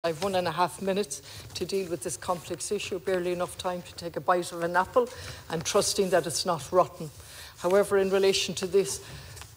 I have 1.5 minutes to deal with this complex issue, barely enough time to take a bite of an apple and trusting that it's not rotten. However, in relation to this,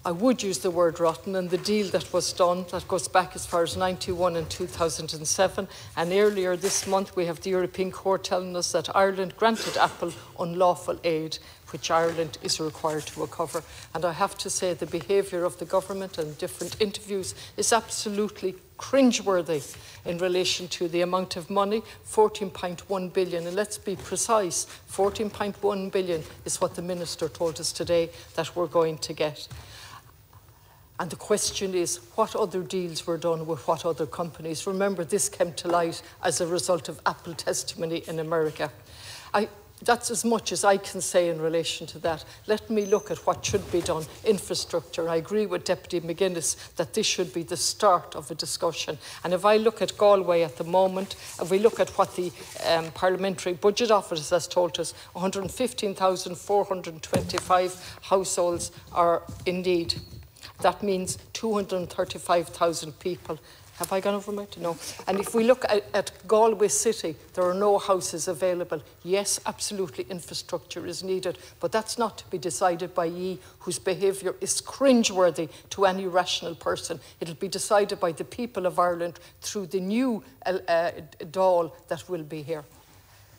I would use the word rotten, and the deal that was done, that goes back as far as 91 and 2007, and earlier this month we have the European Court telling us that Ireland granted Apple unlawful aid, which Ireland is required to recover. And I have to say the behaviour of the government and different interviews is absolutely cringeworthy in relation to the amount of money, 14.1 billion. And let's be precise, 14.1 billion is what the Minister told us today that we're going to get. And the question is, what other deals were done with what other companies? Remember, this came to light as a result of Apple testimony in America. That's as much as I can say in relation to that. Let me look at what should be done. Infrastructure. I agree with Deputy McGuinness that this should be the start of a discussion. And if I look at Galway at the moment, if we look at what the Parliamentary Budget Office has told us, 115,425 households are in need. That means 235,000 people. Have I gone over my? No. And if we look at Galway City, there are no houses available. Yes, absolutely, infrastructure is needed, but that's not to be decided by ye, whose behaviour is cringeworthy to any rational person. It'll be decided by the people of Ireland through the new Dáil that will be here.